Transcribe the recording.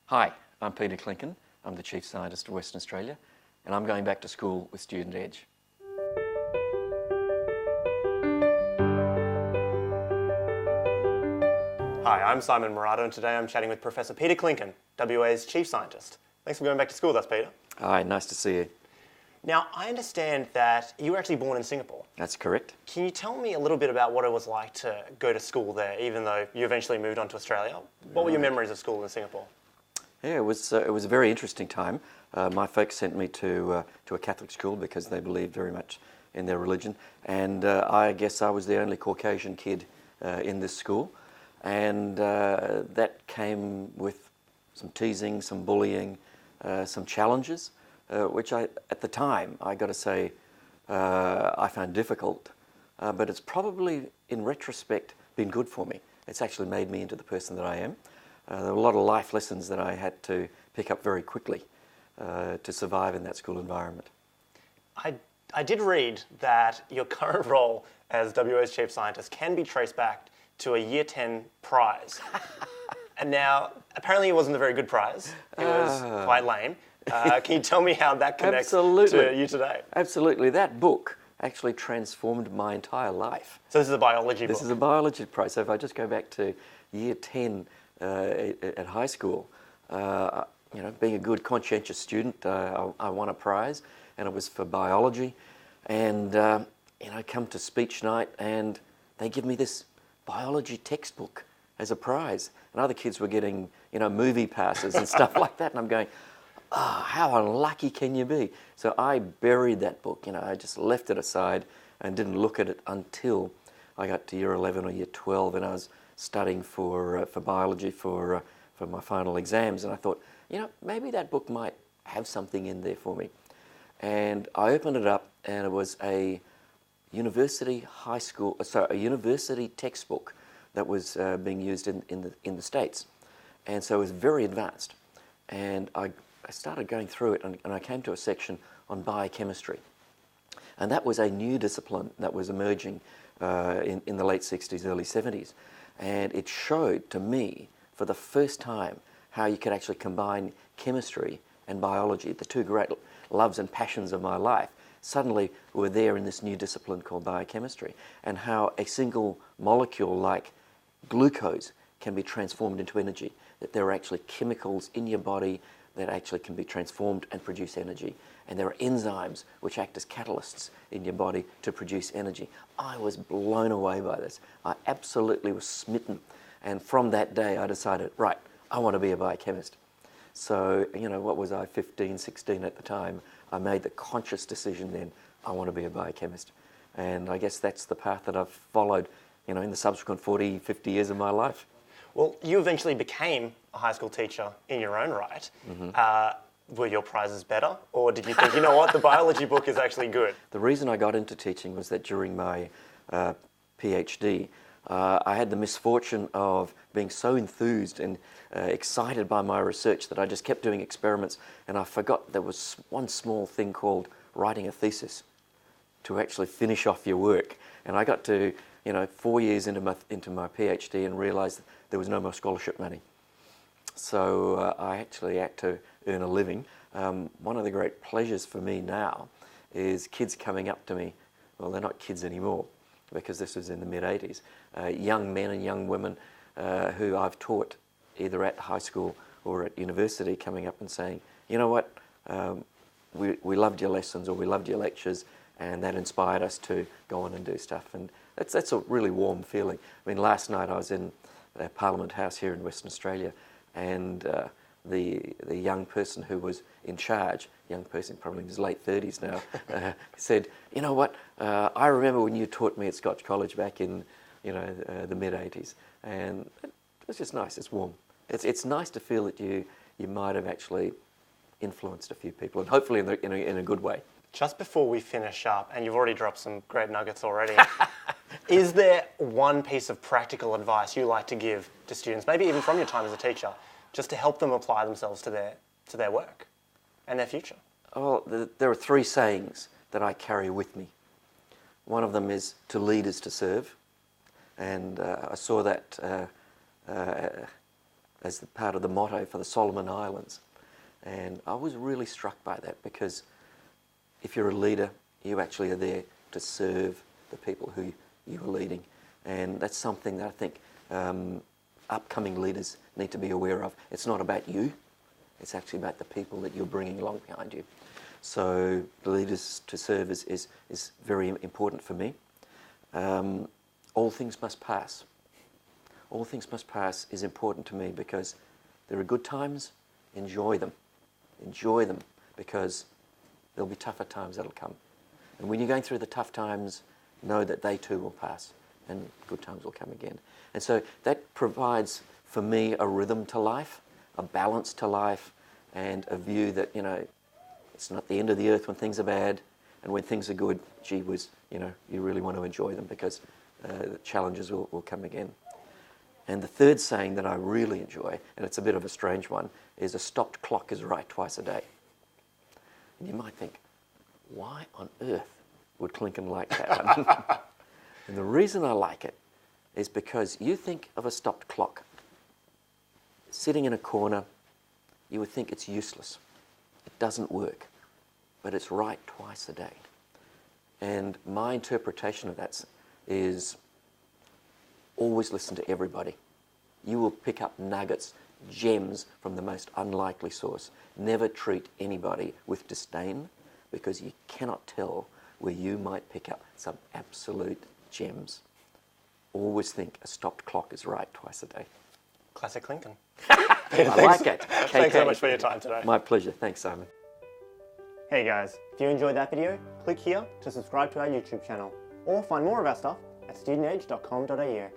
Hi, I'm Peter Klinken. I'm the Chief Scientist of Western Australia, and I'm going back to school with Student Edge. Hi, I'm Simon Miraudo, and today I'm chatting with Professor Peter Klinken, WA's Chief Scientist. Thanks for going back to school with us, Peter. Hi, nice to see you. Now, I understand that you were actually born in Singapore. That's correct. Can you tell me a little bit about what it was like to go to school there, even though you eventually moved on to Australia? What were your memories of school in Singapore? Yeah, it was a very interesting time. My folks sent me to a Catholic school because they believed very much in their religion, and I guess I was the only Caucasian kid in this school, and that came with some teasing, some bullying, some challenges, which at the time, I got to say, I found difficult, but it's probably, in retrospect, been good for me. It's actually made me into the person that I am. There were a lot of life lessons that I had to pick up very quickly to survive in that school environment. I did read that your current role as WA's Chief Scientist can be traced back to a Year 10 prize. And now, apparently it wasn't a very good prize. It was quite lame. Can you tell me how that connects to you today? Absolutely. That book actually transformed my entire life. So this is a biology book? This is a biology prize. So if I just go back to Year 10 at high school, being a good conscientious student, I won a prize, and it was for biology. And come to speech night, and they give me this biology textbook as a prize, and other kids were getting movie passes and stuff like that, and I'm going, how unlucky can you be? So I buried that book. I just left it aside and didn't look at it until I got to Year 11 or Year 12, and I was studying for biology for my final exams, and I thought, maybe that book might have something in there for me. And I opened it up, and it was a university textbook that was being used in the States, and so it was very advanced. And I started going through it, and I came to a section on biochemistry, and that was a new discipline that was emerging in the late 60s, early 70s, and it showed to me for the first time how you could actually combine chemistry and biology, the two great loves and passions of my life, suddenly were there in this new discipline called biochemistry, and how a single molecule like glucose can be transformed into energy, that there are actually chemicals in your body that actually can be transformed and produce energy, and there are enzymes which act as catalysts in your body to produce energy. I was blown away by this. I absolutely was smitten, and from that day I decided, right, I want to be a biochemist. So, what was I, 15, 16 at the time? I made the conscious decision then, I want to be a biochemist. And I guess that's the path that I've followed, in the subsequent 40, 50 years of my life. Well, you eventually became a high school teacher in your own right. Mm-hmm. Were your prizes better? Or did you think, the biology book is actually good? The reason I got into teaching was that during my PhD, I had the misfortune of being so enthused and excited by my research that I just kept doing experiments, and I forgot there was one small thing called writing a thesis to actually finish off your work. And I got to 4 years into my PhD and realised that there was no more scholarship money. So I actually had to earn a living. One of the great pleasures for me now is kids coming up to me. Well, they're not kids anymore, because this was in the mid-80s. Young men and young women who I've taught either at high school or at university coming up and saying, what, we loved your lessons, or we loved your lectures, and that inspired us to go on and do stuff. And that's a really warm feeling. I mean, last night I was in Parliament House here in Western Australia, and the young person who was in charge, young person probably in his late 30s now, said, what, I remember when you taught me at Scotch College back in the mid-80s, and it's just nice, it's warm. It's nice to feel that you might have actually influenced a few people, and hopefully in a good way. Just before we finish up, and you've already dropped some great nuggets already, is there one piece of practical advice you like to give to students, maybe even from your time as a teacher, just to help them apply themselves to their work and their future? Well, there are three sayings that I carry with me. One of them is, to lead is to serve, and I saw that as the part of the motto for the Solomon Islands. And I was really struck by that, because if you're a leader, you actually are there to serve the people who you are leading. And that's something that I think upcoming leaders need to be aware of. It's not about you, it's actually about the people that you're bringing along behind you. So the leaders to serve is very important for me. All things must pass. All things must pass is important to me, because there are good times, enjoy them. Enjoy them, because there'll be tougher times that'll come. And when you're going through the tough times, know that they too will pass, and good times will come again. And so that provides for me a rhythm to life, a balance to life, and a view that, you know, it's not the end of the earth when things are bad, and when things are good, gee whiz, you know, you really want to enjoy them, because the challenges will come again. And the third saying that I really enjoy, and it's a bit of a strange one, is a stopped clock is right twice a day. And you might think, why on earth would Klinken like that one? And the reason I like it is because you think of a stopped clock sitting in a corner, you would think it's useless. It doesn't work, but it's right twice a day. And my interpretation of that is always listen to everybody. You will pick up nuggets, gems from the most unlikely source. Never treat anybody with disdain, because you cannot tell where you might pick up some absolute gems. Always think a stopped clock is right twice a day. Classic Klinken. I like it. Thanks so much for your time today. My pleasure. Thanks, Simon. Hey guys, if you enjoyed that video, click here to subscribe to our YouTube channel, or find more of our stuff at studentedge.com.au.